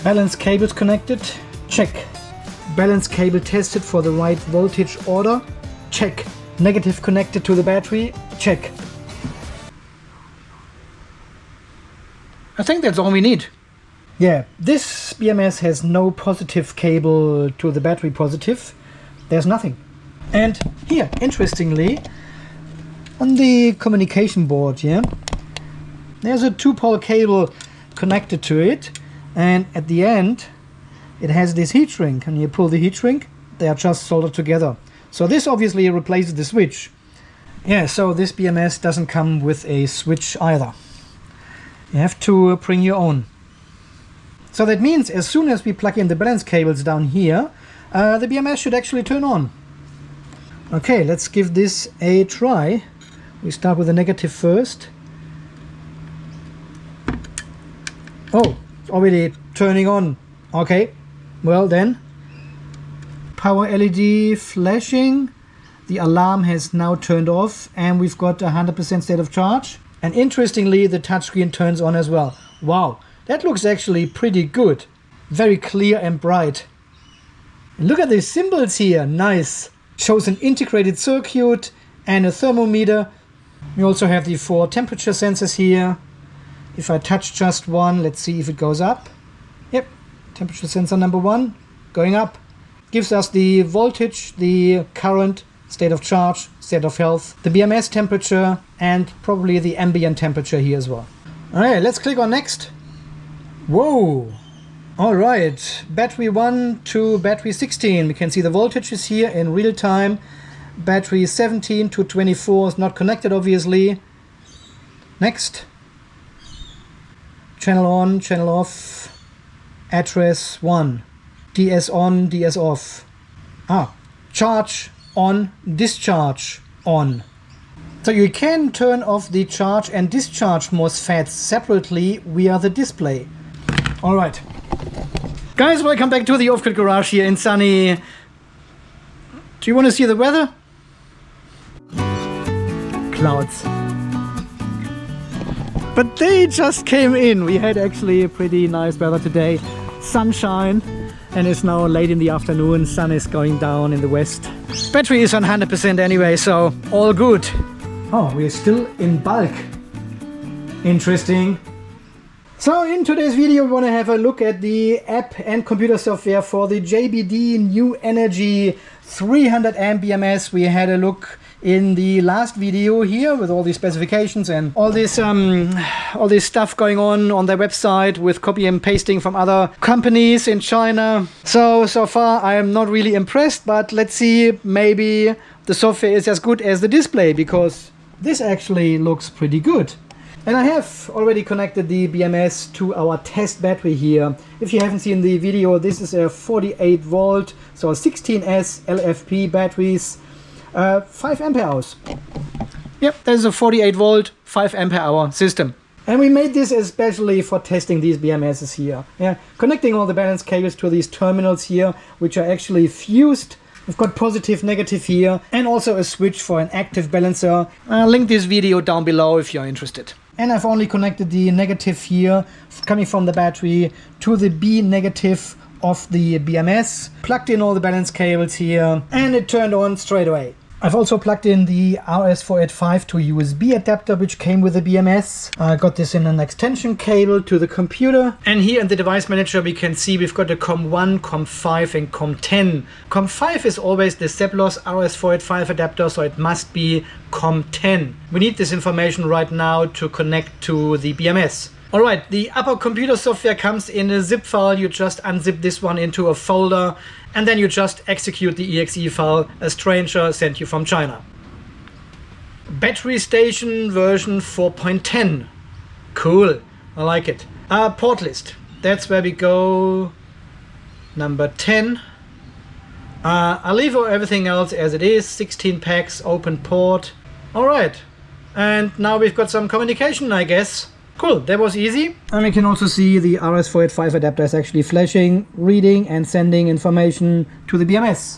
Balance cables connected, check. Balance cable tested for the right voltage order, check. Negative connected to the battery, check. I think that's all we need. Yeah, this BMS has no positive cable to the battery positive. There's nothing. And here, interestingly, on the communication board, yeah, there's a 2-pole cable connected to it, and at the end it has this heat shrink, and you pull the heat shrink, they are just soldered together. So this obviously replaces the switch. Yeah, so this BMS doesn't come with a switch either. You have to bring your own. So that means as soon as we plug in the balance cables down here, the BMS should actually turn on. Okay, let's give this a try. We start with the negative first. Oh, it's already turning on. Okay, well then. Power LED flashing. The alarm has now turned off and we've got 100% state of charge. And interestingly, the touchscreen turns on as well. Wow, that looks actually pretty good. Very clear and bright. And look at these symbols here, nice. Shows an integrated circuit and a thermometer. We also have the 4 temperature sensors here. If I touch just one, let's see if it goes up. Yep, temperature sensor number 1 going up. Gives us the voltage, the current, state of charge, state of health, the BMS temperature, and probably the ambient temperature here as well. Alright, let's click on next. Whoa! Alright, battery 1 to battery 16. We can see the voltages here in real time. Battery 17 to 24 is not connected, obviously. Next. Channel on, channel off. Address 1. DS on, DS off. Charge on, discharge on. So you can turn off the charge and discharge MOSFETs separately via the display. Alright. Guys, welcome back to the Off-Grid Garage here in sunny... Do you want to see the weather? Clouds. But they just came in. We had actually a pretty nice weather today. Sunshine. And it's now late in the afternoon. Sun is going down in the west. Battery is on 100% anyway, so all good. Oh, we're still in bulk. Interesting. So in today's video we want to have a look at the app and computer software for the JBD New Energy 300 amp BMS. We had a look in the last video here with all the specifications and all this stuff going on their website with copy and pasting from other companies in China. So far I am not really impressed, but let's see, maybe the software is as good as the display, because this actually looks pretty good. And I have already connected the BMS to our test battery here. If you haven't seen the video, this is a 48 volt, so 16S LFP batteries, 5 ampere hours. Yep, that is a 48 volt, 5 ampere hour system. And we made this especially for testing these BMSs here. Yeah, connecting all the balance cables to these terminals here, which are actually fused. We've got positive, negative here, and also a switch for an active balancer. I'll link this video down below if you're interested. And I've only connected the negative here, coming from the battery, to the B negative of the BMS. Plugged in all the balance cables here, and it turned on straight away. I've also plugged in the RS485 to USB adapter, which came with the BMS. I got this in an extension cable to the computer. And here in the device manager we can see we've got the COM1, COM5 and COM10. COM5 is always the Zeblos RS485 adapter, so it must be COM10. We need this information right now to connect to the BMS. Alright, the upper computer software comes in a zip file. You just unzip this one into a folder and then you just execute the exe file a stranger sent you from China. Battery station version 4.10. Cool, I like it. Port list, that's where we go. Number 10. I'll leave everything else as it is. 16 packs, open port. Alright, and now we've got some communication, I guess. Cool, that was easy. And we can also see the RS485 adapter is actually flashing, reading and sending information to the BMS.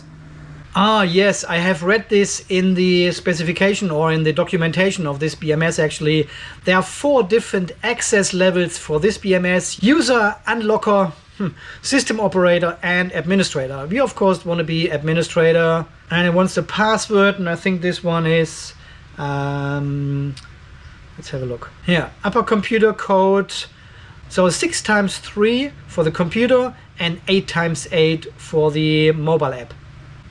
Ah yes, I have read this in the specification or in the documentation of this BMS actually. There are 4 different access levels for this BMS. User, unlocker, System operator and administrator. We of course want to be administrator, and it wants the password, and I think this one is let's have a look here. Upper computer code, so 6 times 3 for the computer and 8 times 8 for the mobile app.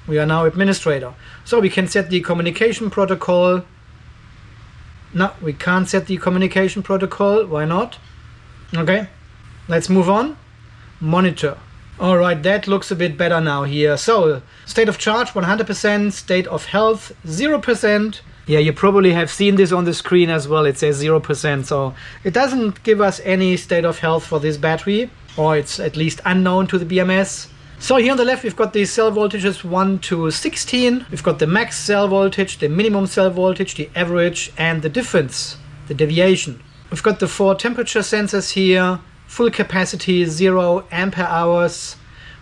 We are now administrator, so we can set the communication protocol. No, we can't set the communication protocol. Why not? Okay, let's move on. Monitor. All right, that looks a bit better now here. So state of charge 100%, state of health 0%. Yeah, you probably have seen this on the screen as well. It says 0%, so it doesn't give us any state of health for this battery, or it's at least unknown to the BMS. So here on the left we've got the cell voltages 1 to 16. We've got the max cell voltage, the minimum cell voltage, the average, and the difference, the deviation. We've got the 4 temperature sensors here. Full capacity 0 ampere hours.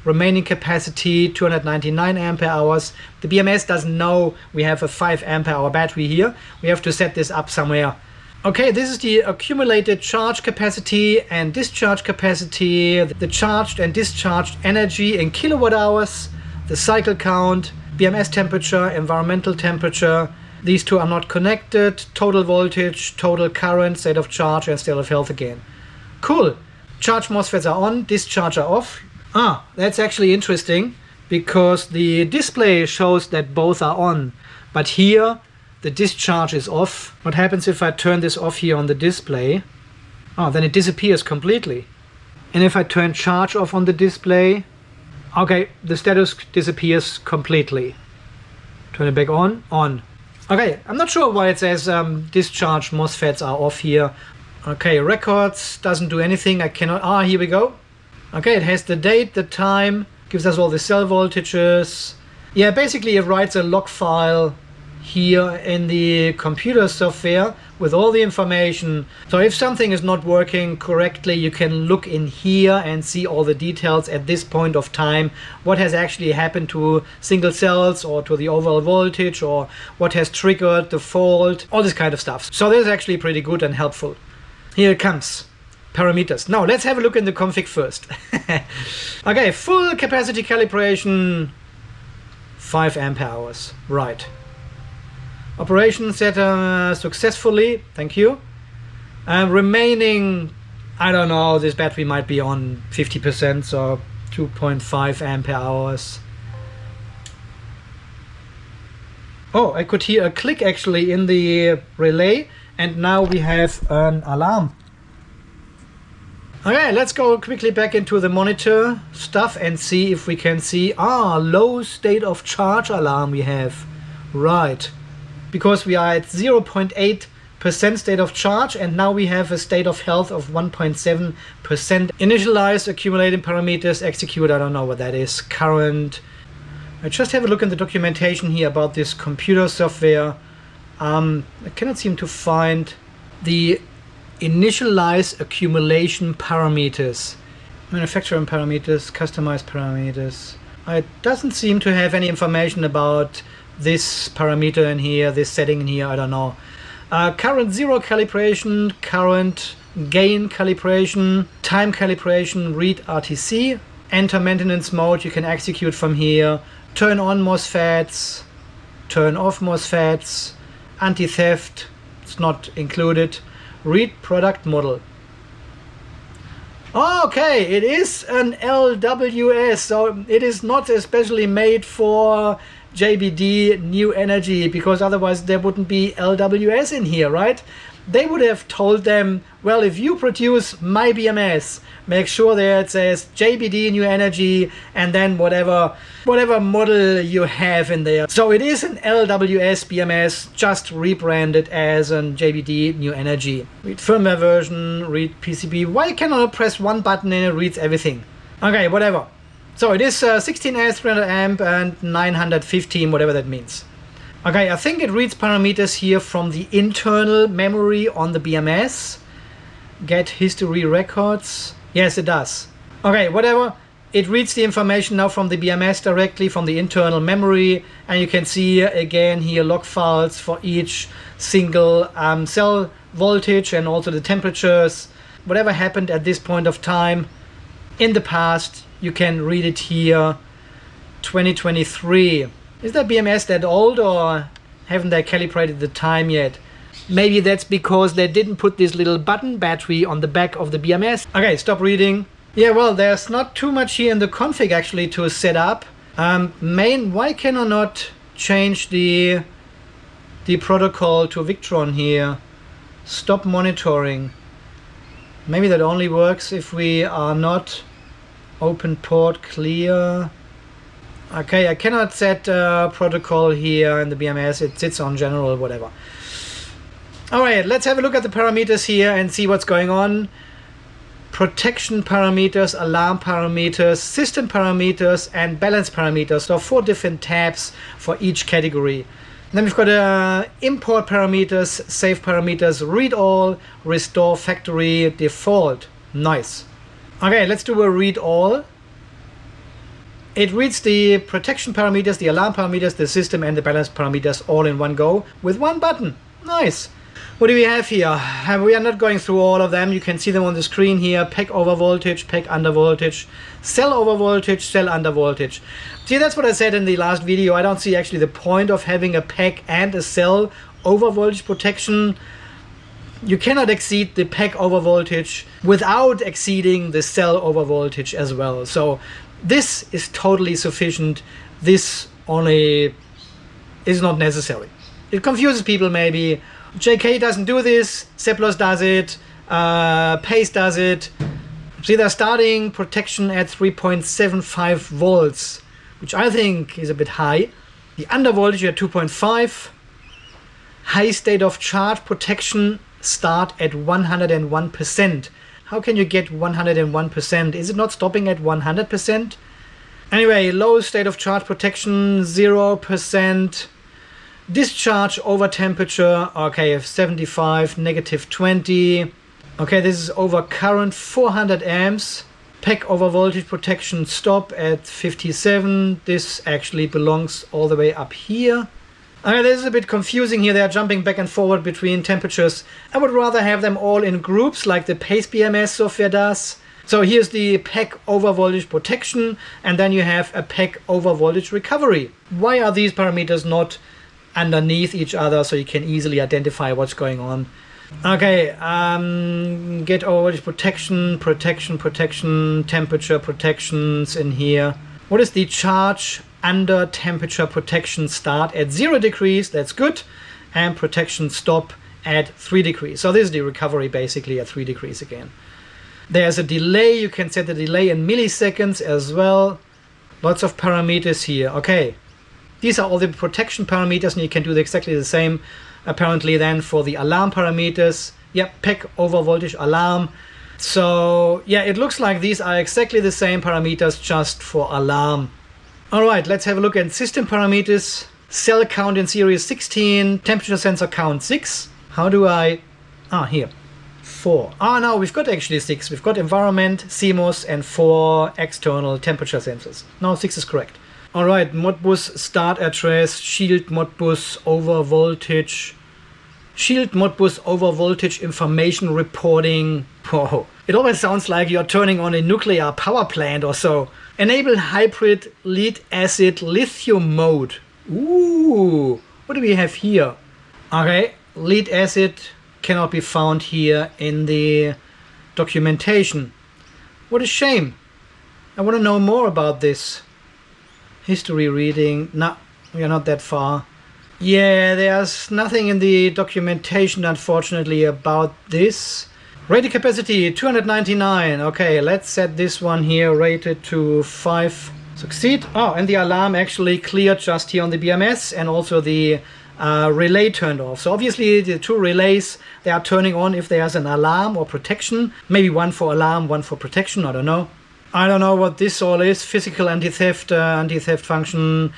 Remaining capacity 299 ampere hours. The BMS doesn't know we have a 5 ampere hour battery here. We have to set this up somewhere. Okay, this is the accumulated charge capacity and discharge capacity, the charged and discharged energy in kilowatt hours, the cycle count, BMS temperature, environmental temperature. These two are not connected. Total voltage, total current, state of charge, and state of health again. Cool. Charge MOSFETs are on, discharge are off. Ah, that's actually interesting, because the display shows that both are on, but here the discharge is off. What happens if I turn this off here on the display? Oh, then it disappears completely. And if I turn charge off on the display, okay, the status disappears completely. Turn it back on, on. Okay, I'm not sure why it says discharge MOSFETs are off here. Okay, records doesn't do anything. I cannot, here we go. Okay, it has the date, the time, gives us all the cell voltages. Yeah, basically it writes a log file here in the computer software with all the information. So if something is not working correctly, you can look in here and see all the details at this point of time. What has actually happened to single cells or to the overall voltage, or what has triggered the fault, all this kind of stuff. So this is actually pretty good and helpful. Here it comes. Parameters. Now let's have a look in the config first. Okay, full capacity calibration 5 ampere hours. Right. Operation set successfully. Thank you. Remaining, I don't know, this battery might be on 50%, so 2.5 ampere hours. Oh, I could hear a click actually in the relay, and now we have an alarm. Okay, let's go quickly back into the monitor stuff and see if we can see, low state of charge alarm we have. Right, because we are at 0.8% state of charge, and now we have a state of health of 1.7%. Initialize, accumulating parameters, execute, I don't know what that is, current. I just have a look in the documentation here about this computer software. I cannot seem to find the initialize accumulation parameters. Manufacturing parameters, customize parameters. It doesn't seem to have any information about this parameter in here, this setting in here, I don't know. Current 0 calibration, current gain calibration, time calibration, read RTC, enter maintenance mode, you can execute from here, turn on MOSFETs, turn off MOSFETs, anti-theft, it's not included. Read product model. Okay, it is an LWS, so it is not especially made for JBD New Energy, because otherwise there wouldn't be LWS in here, right? They would have told them, well, if you produce my BMS, make sure there it says JBD New Energy and then whatever model you have in there. So it is an LWS BMS, just rebranded as a JBD New Energy. Read firmware version, read PCB. Why cannot I press one button and it reads everything? Okay, whatever. So it is 16A 300 amp and 915, whatever that means. Okay, I think it reads parameters here from the internal memory on the BMS. Get history records. Yes, it does. Okay, whatever. It reads the information now from the BMS directly from the internal memory, and you can see again here log files for each single cell voltage and also the temperatures. Whatever happened at this point of time. in the past. You can read it here, 2023. Is that BMS that old, or haven't they calibrated the time yet? Maybe that's because they didn't put this little button battery on the back of the BMS. Okay, stop reading. Yeah, well, there's not too much here in the config actually to set up. Why can I not change the protocol to Victron here? Stop monitoring. Maybe that only works if we are not open port clear. Okay, I cannot set protocol here in the BMS. It sits on general, whatever. All right, let's have a look at the parameters here and see what's going on. Protection parameters, alarm parameters, system parameters, and balance parameters. So 4 different tabs for each category. Then we've got import parameters, save parameters, read all, restore factory, default. Nice. Okay, let's do a read all. It reads the protection parameters, the alarm parameters, the system, and the balance parameters all in one go with one button. Nice. What do we have here? We are not going through all of them. You can see them on the screen here. Pack over voltage, pack under voltage, cell over voltage, cell under voltage. See, that's what I said in the last video. I don't see actually the point of having a pack and a cell over voltage protection. You cannot exceed the pack over voltage without exceeding the cell over voltage as well. So this is totally sufficient. This only is not necessary. It confuses people maybe. JK doesn't do this, Seplos does it, Pace does it. See, they're starting protection at 3.75 volts, which I think is a bit high. The under voltage at 2.5. High state of charge protection start at 101%. How can you get 101%? Is it not stopping at 100%? Anyway, low state of charge protection, 0%. Discharge over temperature, okay, 75, negative 20. Okay, this is over current, 400 amps. Pack over voltage protection stop at 57. This actually belongs all the way up here. Okay, this is a bit confusing here. They are jumping back and forward between temperatures. I would rather have them all in groups like the Pace BMS software does. So here's the pack over voltage protection, and then you have a pack over voltage recovery. Why are these parameters not underneath each other so you can easily identify what's going on? Okay, get over voltage protection, temperature protections in here. What is the charge under temperature protection start at 0 degrees? That's good. And protection stop at 3 degrees. So this is the recovery basically at 3 degrees again. There's a delay. You can set the delay in milliseconds as well. Lots of parameters here. Okay. These are all the protection parameters, and you can do exactly the same apparently then for the alarm parameters. Yep, pack over voltage alarm. So yeah, it looks like these are exactly the same parameters just for alarm. All right, let's have a look at system parameters. Cell count in series 16, temperature sensor count 6. How do I, here, 4. No, we've got actually 6. We've got environment, CMOS, and 4 external temperature sensors. No, 6 is correct. All right, Modbus start address, shield Modbus over voltage, shield Modbus over voltage information reporting. Whoa, it always sounds like you're turning on a nuclear power plant or so. Enable hybrid lead acid lithium mode. Ooh, what do we have here? Okay, lead acid cannot be found here in the documentation. What a shame. I want to know more about this. History reading. No, we are not that far. Yeah, there's nothing in the documentation, unfortunately, about this. Rated capacity 299. Okay, let's set this one here rated to 5. Succeed. Oh, and the alarm actually cleared just here on the BMS, and also the relay turned off. So obviously the 2 relays, they are turning on if there's an alarm or protection. Maybe one for alarm, one for protection, I don't know. I don't know what this all is. Physical anti-theft, anti-theft function,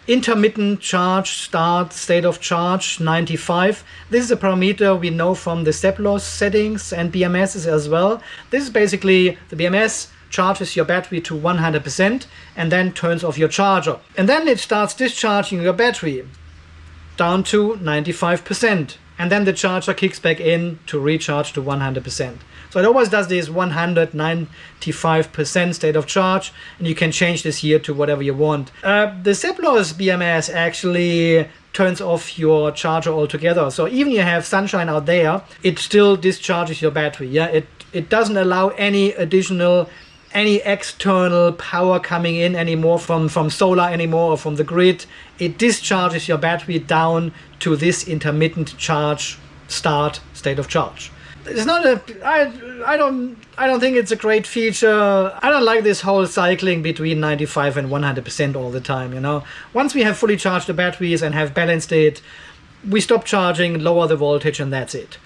intermittent charge start, state of charge 95. This is a parameter we know from the step loss settings and BMSs as well. This is basically the BMS charges your battery to 100% and then turns off your charger. And then it starts discharging your battery down to 95%. And then the charger kicks back in to recharge to 100%. So it always does this 195% state of charge, and you can change this here to whatever you want. The Seplos BMS actually turns off your charger altogether. So even you have sunshine out there, it still discharges your battery. Yeah, it doesn't allow any external power coming in anymore from solar anymore or from the grid. It discharges your battery down to this intermittent charge start state of charge. It's not I don't think it's a great feature. I don't like this whole cycling between 95 and 100% all the time, you know. Once we have fully charged the batteries and have balanced it, we stop charging, lower the voltage, and that's it.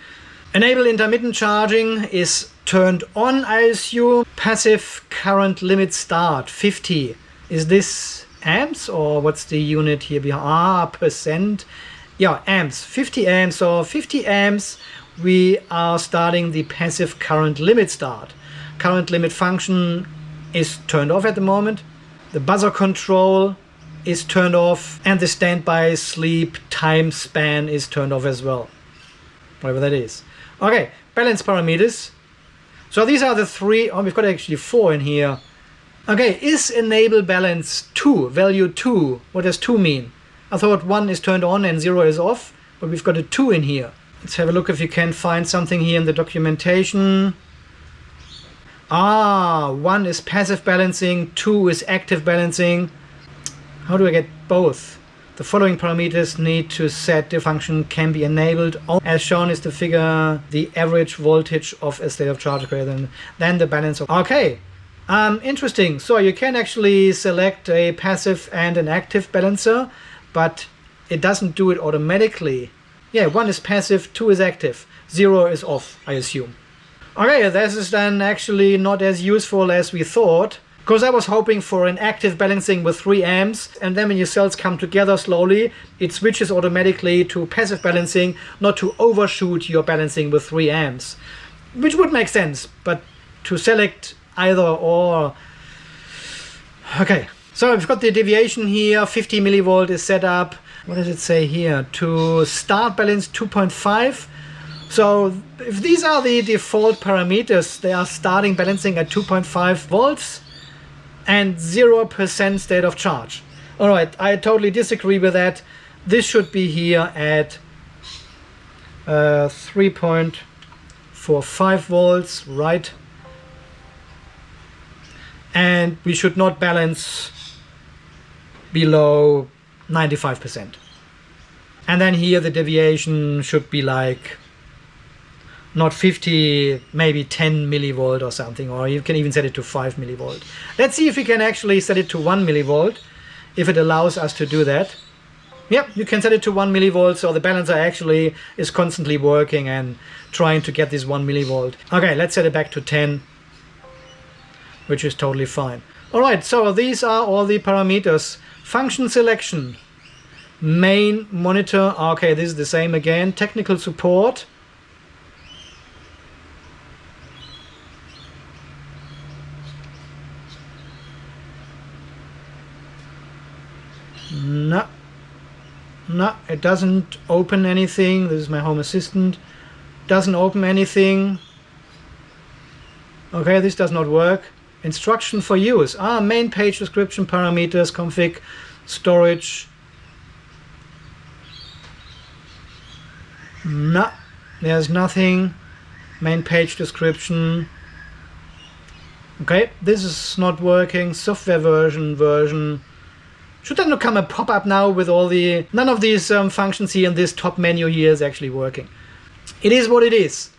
Enable intermittent charging is turned on, I assume. Passive current limit start 50. Is this amps or what's the unit here behind? Percent. Yeah, amps. 50 amps or 50 amps. We are starting the passive current limit start. Current limit function is turned off at the moment. The buzzer control is turned off, and the standby sleep time span is turned off as well. Whatever that is. Okay, balance parameters. So these are the three. Oh, we've got actually 4 in here. Okay, is enable balance 2, value 2. What does 2 mean? I thought 1 is turned on and 0 is off, but we've got a 2 in here. Let's have a look if you can find something here in the documentation. 1 is passive balancing, 2 is active balancing. How do I get both? The following parameters need to set the function can be enabled. As shown is the figure, the average voltage of a state of charge greater than the balance of... Okay, interesting. So you can actually select a passive and an active balancer, but it doesn't do it automatically. Yeah, 1 is passive, 2 is active, 0 is off, I assume. Okay, this is then actually not as useful as we thought, because I was hoping for an active balancing with 3 amps, and then when your cells come together slowly, it switches automatically to passive balancing, not to overshoot your balancing with 3 amps. Which would make sense, but to select either or... Okay, so we've got the deviation here, 50 millivolt is set up. What does it say here? To start balance 2.5. So if these are the default parameters, they are starting balancing at 2.5 volts and 0% state of charge. All right, I totally disagree with that. This should be here at 3.45 volts, right? And we should not balance below 95%. And then here the deviation should be like not 50, maybe 10 millivolt or something, or you can even set it to 5 millivolt. Let's see if we can actually set it to 1 millivolt, if it allows us to do that. Yep, you can set it to 1 millivolt, so the balancer actually is constantly working and trying to get this 1 millivolt. Okay, let's set it back to 10, which is totally fine. All right, so these are all the parameters. Function selection, main monitor, okay, this is the same again. Technical support, no, it doesn't open anything. This is my home assistant, doesn't open anything. Okay, this does not work. Instruction for use. Main page description, parameters, config, storage. No, there's nothing. Main page description. Okay, this is not working. Software version. Should there not come a pop-up now with all the... None of these functions here in this top menu here is actually working. It is what it is.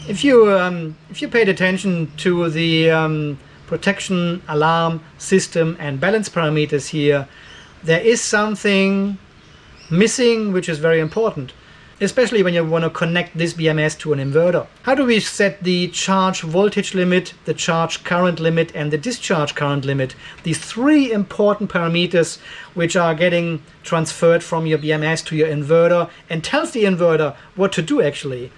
If you paid attention to the protection, alarm, system and balance parameters here, there is something missing which is very important, especially when you want to connect this BMS to an inverter. How do we set the charge voltage limit, the charge current limit and the discharge current limit? These 3 important parameters which are getting transferred from your BMS to your inverter and tells the inverter what to do actually.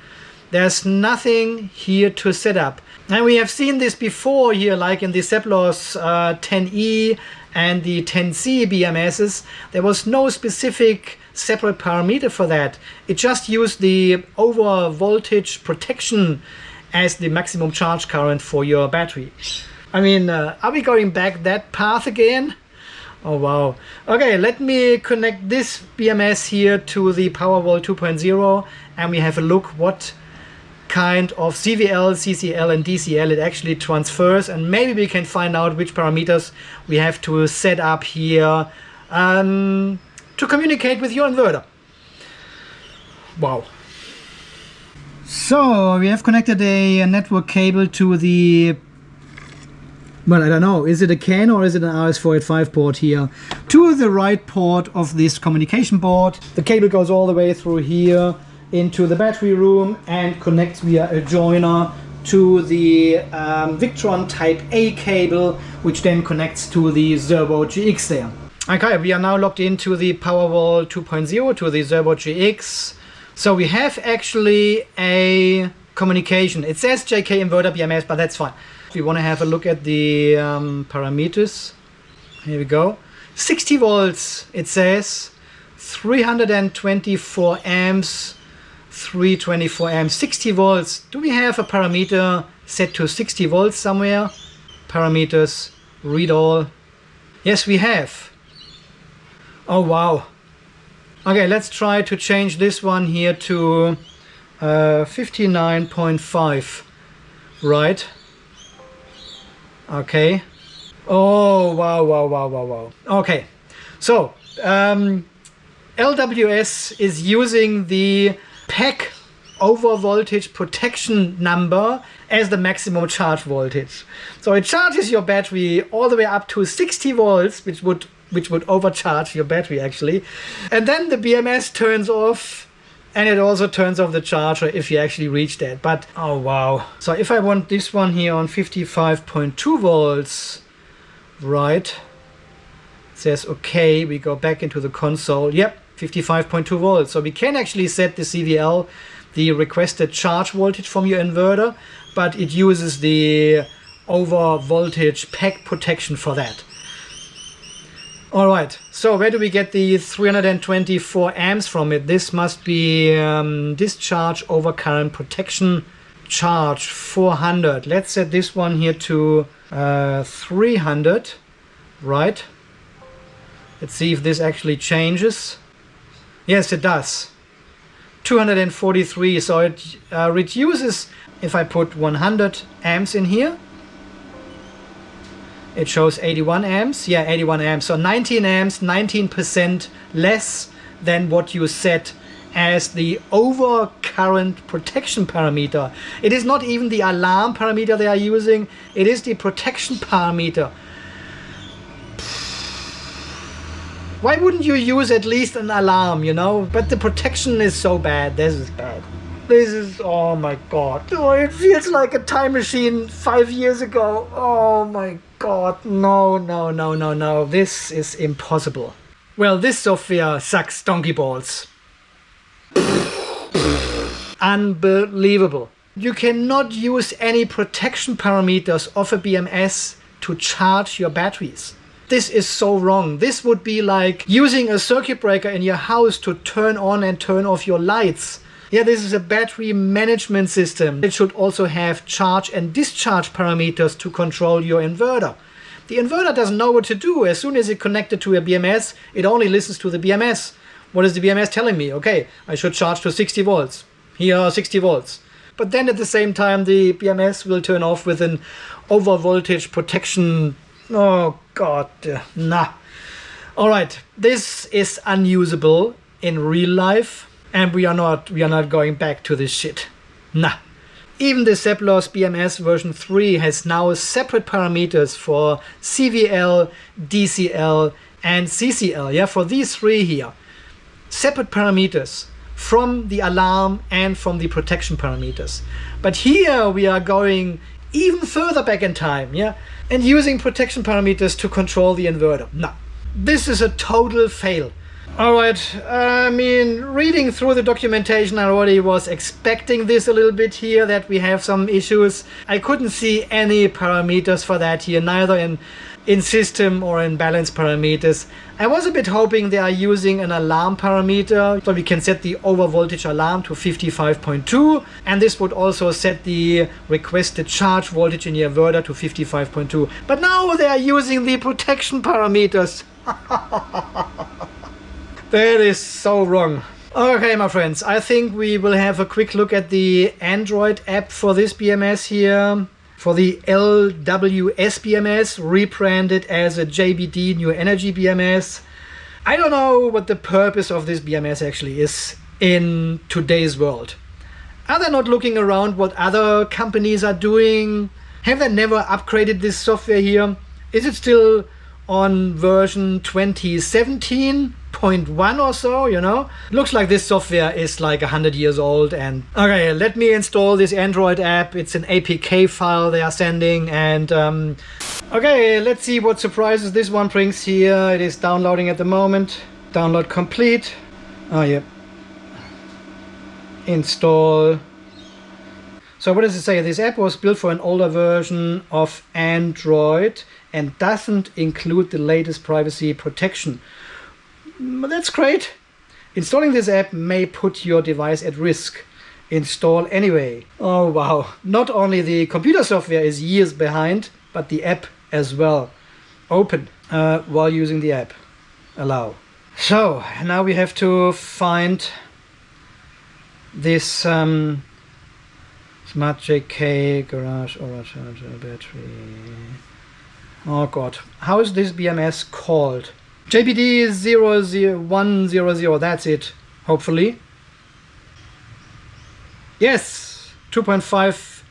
There's nothing here to set up. And we have seen this before here, like in the Seplos 10E and the 10C BMSs. There was no specific separate parameter for that. It just used the over voltage protection as the maximum charge current for your battery. I mean, are we going back that path again? Oh wow. Okay, let me connect this BMS here to the Powerwall 2.0 and we have a look what kind of CVL, CCL and DCL it actually transfers, and maybe we can find out which parameters we have to set up here to communicate with your inverter. Wow. So we have connected a network cable to the, well, I don't know, is it a CAN or is it an RS485 port here? To the right port of this communication board. The cable goes all the way through here into the battery room and connects via a joiner to the Victron Type A cable, which then connects to the Zerbo GX there. Okay, we are now logged into the Powerwall 2.0 to the Zerbo GX. So we have actually a communication. It says JK-BMS, but that's fine. We want to have a look at the parameters. Here we go. 60 volts, it says. 324 amps, 324 amps, 60 volts. Do we have a parameter set to 60 volts somewhere? Parameters, read all. Yes, we have. Oh, wow. Okay, let's try to change this one here to 59.5, right? Okay. Oh, wow, wow, wow, wow, wow. Okay, so LWS is using the PAC overvoltage protection number as the maximum charge voltage. So it charges your battery all the way up to 60 volts, which would overcharge your battery actually. And then the BMS turns off, and it also turns off the charger if you actually reach that. But oh wow. So if I want this one here on 55.2 volts, right? It says okay, we go back into the console. Yep, 55.2 volts. So we can actually set the CVL, the requested charge voltage from your inverter, but it uses the over voltage PAC protection for that. Alright, so where do we get the 324 amps from it? This must be discharge over current protection charge 400. Let's set this one here to 300, right? Let's see if this actually changes. Yes, it does. 243, so it reduces. If I put 100 amps in here, it shows 81 amps. Yeah, 81 amps. So 19 amps, 19% less than what you set as the over current protection parameter. It is not even the alarm parameter they are using. It is the protection parameter. Why wouldn't you use at least an alarm, you know? But the protection is so bad. This is bad. This is, oh my god. Oh, it feels like a time machine 5 years ago. Oh my god. No, no, no, no, no. This is impossible. Well, this software sucks donkey balls. Unbelievable. You cannot use any protection parameters of a BMS to charge your batteries. This is so wrong. This would be like using a circuit breaker in your house to turn on and turn off your lights. Yeah, this is a battery management system. It should also have charge and discharge parameters to control your inverter. The inverter doesn't know what to do. As soon as it's connected to a BMS, it only listens to the BMS. What is the BMS telling me? Okay, I should charge to 60 volts. Here are 60 volts. But then at the same time, the BMS will turn off with an over voltage protection. Oh god, nah. Alright, this is unusable in real life, and we are not going back to this shit. Nah. Even the Seplos BMS version 3 has now separate parameters for CVL, DCL and CCL. Yeah, for these three here. Separate parameters from the alarm and from the protection parameters. But here we are going even further back in time, yeah, and using protection parameters to control the inverter. No, this is a total fail. All right, I mean, reading through the documentation, I already was expecting this a little bit here, that we have some issues. I couldn't see any parameters for that here, neither in system or in balance parameters. I was a bit hoping they are using an alarm parameter, so we can set the overvoltage alarm to 55.2, and this would also set the requested charge voltage in the inverter to 55.2. But now they are using the protection parameters. That is so wrong. Okay, my friends, I think we will have a quick look at the Android app for this BMS here. For the LWS BMS, rebranded as a JBD New Energy BMS. I don't know what the purpose of this BMS actually is in today's world. Are they not looking around what other companies are doing? Have they never upgraded this software here? Is it still on version 2017.1 or so, you know? Looks like this software is like 100 years old. And okay, let me install this Android app. It's an APK file they are sending, and okay, let's see what surprises this one brings here. It is downloading at the moment. Download complete. Oh yeah. Install. So what does it say? This app was built for an older version of Android and doesn't include the latest privacy protection. That's great. Installing this app may put your device at risk. Install anyway. Oh wow. Not only the computer software is years behind, but the app as well. Open while using the app. Allow. So now we have to find this Smart JK Garage Aura Charger Battery. Oh god, how is this BMS called? JBD 00100, that's it, hopefully. Yes, 2.5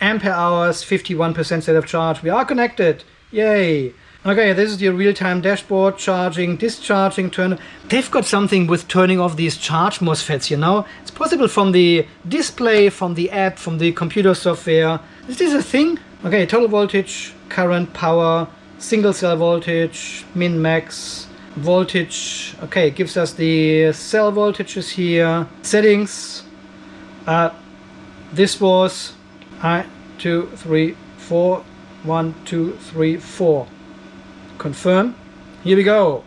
ampere hours, 51% state of charge. We are connected, yay. Okay, this is the real-time dashboard, charging, discharging, turn. They've got something with turning off these charge MOSFETs, you know? It's possible from the display, from the app, from the computer software. Is this a thing? Okay, total voltage, current, power, single cell voltage, min, max, voltage. Okay, it gives us the cell voltages here. Settings. This was 1, 2, 3, 4. 1, 2, 3, 4. Confirm. Here we go.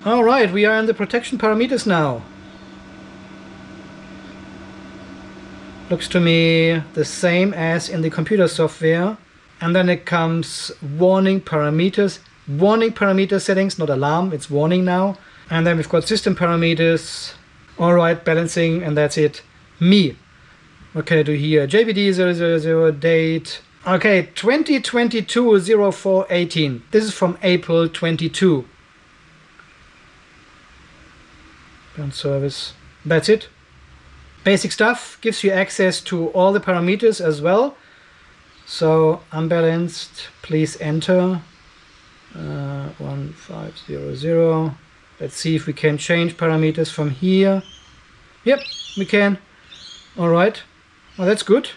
All right, we are in the protection parameters now. Looks to me the same as in the computer software. And then it comes warning parameters. Warning parameter settings, not alarm, it's warning now. And then we've got system parameters. All right, balancing, and that's it. Me. What can I do here? JBD 000 date. Okay, 2022-04-18. This is from April 22. Ground service. That's it. Basic stuff. Gives you access to all the parameters as well. So, unbalanced. Please enter. 1500. Let's see if we can change parameters from here. Yep, we can. All right. Well, that's good.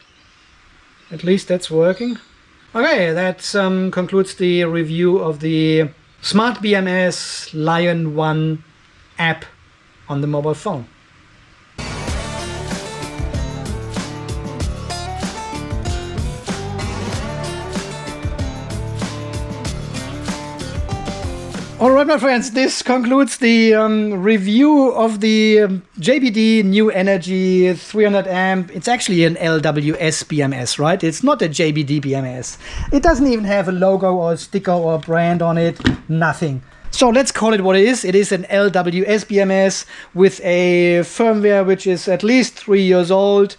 At least that's working. Okay, that concludes the review of the Smart BMS Lion 1 app on the mobile phone. Alright, my friends, this concludes the review of the JBD New Energy 300 amp. It's actually an LWS BMS, right? It's not a JBD BMS. It doesn't even have a logo or a sticker or a brand on it. Nothing. So let's call it what it is. It is an LWS BMS with a firmware which is at least 3 years old.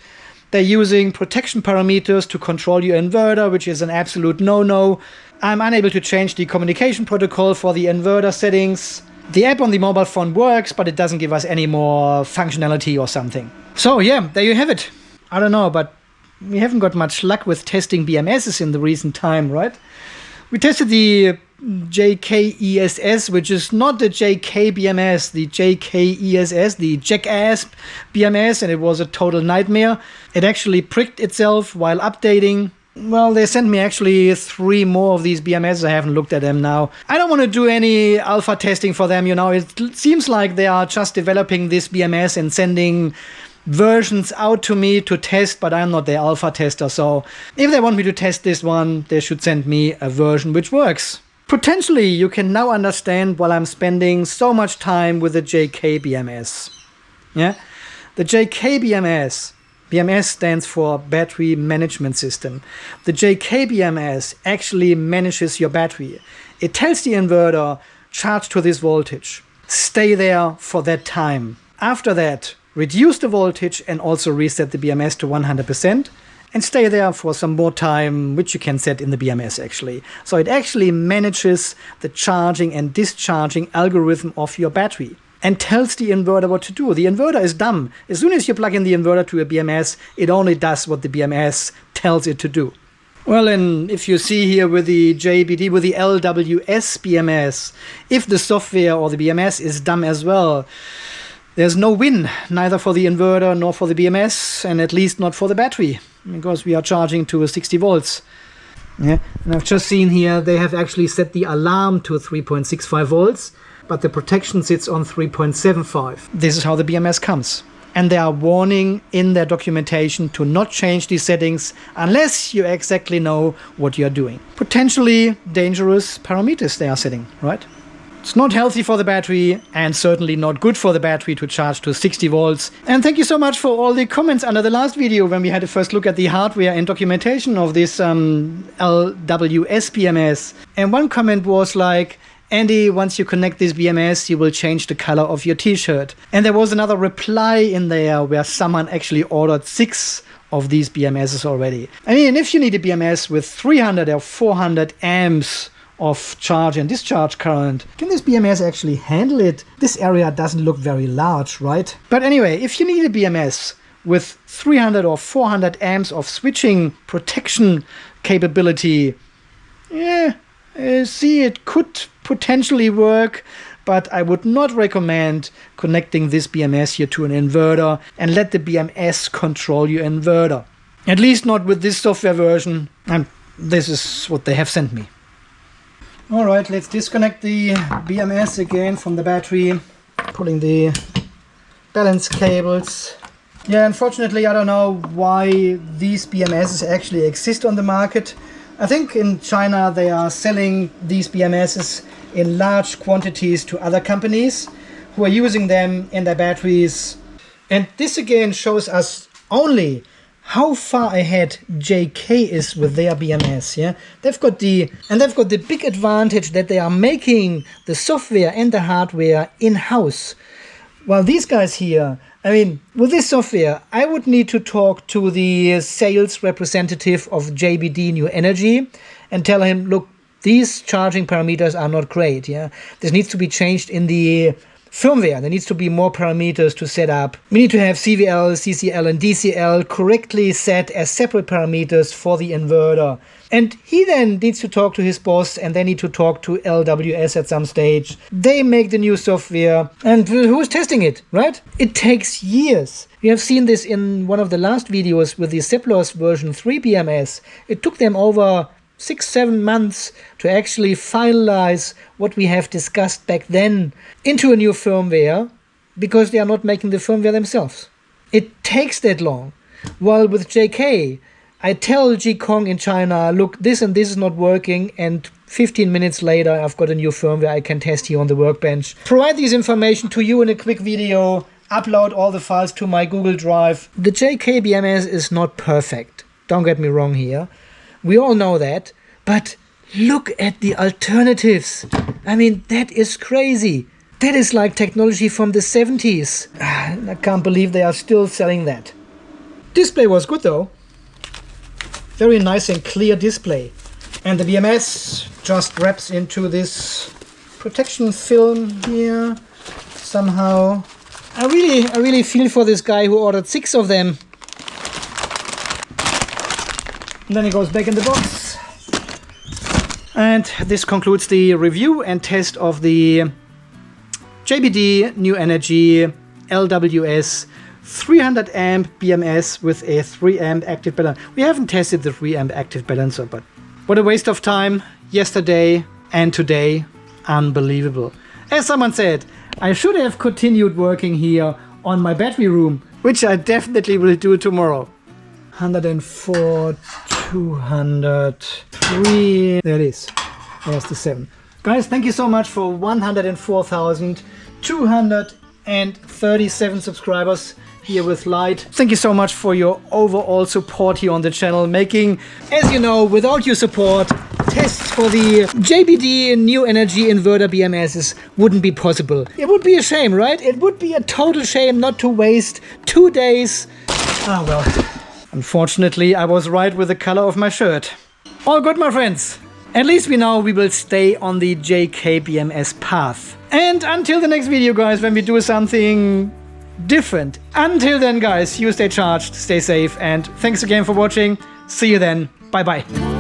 They're using protection parameters to control your inverter, which is an absolute no-no. I'm unable to change the communication protocol for the inverter settings. The app on the mobile phone works, but it doesn't give us any more functionality or something. So yeah, there you have it. I don't know, but we haven't got much luck with testing BMSs in the recent time, right? We tested the JK-ESS, which is not the JK-BMS, the JK-ESS, the jackass BMS, and it was a total nightmare. It actually pricked itself while updating. Well, they sent me actually 3 more of these BMSs. I haven't looked at them now. I don't want to do any alpha testing for them, you know. It seems like they are just developing this BMS and sending versions out to me to test, but I'm not the alpha tester. So if they want me to test this one, they should send me a version which works. Potentially you can now understand why I'm spending so much time with the JK-BMS. Yeah? The JK-BMS, BMS stands for Battery Management System. The JK-BMS actually manages your battery. It tells the inverter, charge to this voltage. Stay there for that time. After that, reduce the voltage and also reset the BMS to 100%. And stay there for some more time, which you can set in the BMS actually. So it actually manages the charging and discharging algorithm of your battery and tells the inverter what to do. The inverter is dumb. As soon as you plug in the inverter to a BMS, it only does what the BMS tells it to do. Well, and if you see here with the JBD, with the LWS BMS, if the software or the BMS is dumb as well, there's no win, neither for the inverter nor for the BMS, and at least not for the battery, because we are charging to 60 volts. Yeah, and I've just seen here they have actually set the alarm to 3.65 volts, but the protection sits on 3.75. This is how the BMS comes. And they are warning in their documentation to not change these settings unless you exactly know what you're doing. Potentially dangerous parameters they are setting, right? It's not healthy for the battery and certainly not good for the battery to charge to 60 volts. And thank you so much for all the comments under the last video when we had a first look at the hardware and documentation of this LWS BMS. And one comment was like, Andy, once you connect this BMS, you will change the color of your t-shirt. And there was another reply in there where someone actually ordered 6 of these BMSs already. I mean, if you need a BMS with 300 or 400 amps of charge and discharge current, can this BMS actually handle it? This area doesn't look very large, right? But anyway, if you need a BMS with 300 or 400 amps of switching protection capability, yeah, see, it could potentially work, but I would not recommend connecting this BMS here to an inverter and let the BMS control your inverter. At least not with this software version, and this is what they have sent me. Alright, let's disconnect the BMS again from the battery, pulling the balance cables. Yeah, unfortunately I don't know why these BMSs actually exist on the market. I think in China they are selling these BMSs in large quantities to other companies who are using them in their batteries. And this again shows us only how far ahead JK is with their BMS. Yeah, they've got the big advantage that they are making the software and the hardware in-house. While these guys here, I mean, with this software, I would need to talk to the sales representative of JBD New Energy and tell him, look, these charging parameters are not great. Yeah, this needs to be changed in the firmware. There needs to be more parameters to set up. We need to have CVL, CCL and DCL correctly set as separate parameters for the inverter. And he then needs to talk to his boss, and they need to talk to LWS at some stage. They make the new software, and who's testing it, right? It takes years. We have seen this in one of the last videos with the Seplos version 3 BMS. It took them over 6-7 months to actually finalize what we have discussed back then into a new firmware, because they are not making the firmware themselves. It takes that long. While with JK, I tell G-Kong in China, look, this and this is not working, and 15 minutes later I've got a new firmware I can test here on the workbench. Provide this information to you in a quick video, upload all the files to my Google Drive. The JK-BMS is not perfect, don't get me wrong here. We all know that, but look at the alternatives. I mean, that is crazy. That is like technology from the 70s. I can't believe they are still selling that. Display was good though. Very nice and clear display. And the BMS just wraps into this protection film here somehow. I really feel for this guy who ordered 6 of them. And then it goes back in the box. And this concludes the review and test of the JBD New Energy LWS 300 amp BMS with a 3 amp active balancer. We haven't tested the 3 amp active balancer, but what a waste of time yesterday and today. Unbelievable. As someone said, I should have continued working here on my battery room, which I definitely will do tomorrow. 104, 203, there it is. There's the 7. Guys, thank you so much for 104,237 subscribers here with Light. Thank you so much for your overall support here on the channel, making, as you know, without your support, tests for the JBD New Energy Inverter BMSs wouldn't be possible. It would be a shame, right? It would be a total shame not to waste 2 days. Ah, well, unfortunately, I was right with the color of my shirt. All good, my friends. At least we know we will stay on the JK-BMS path. And until the next video, guys, when we do something different. Until then, guys, you stay charged, stay safe, and thanks again for watching. See you then. Bye-bye.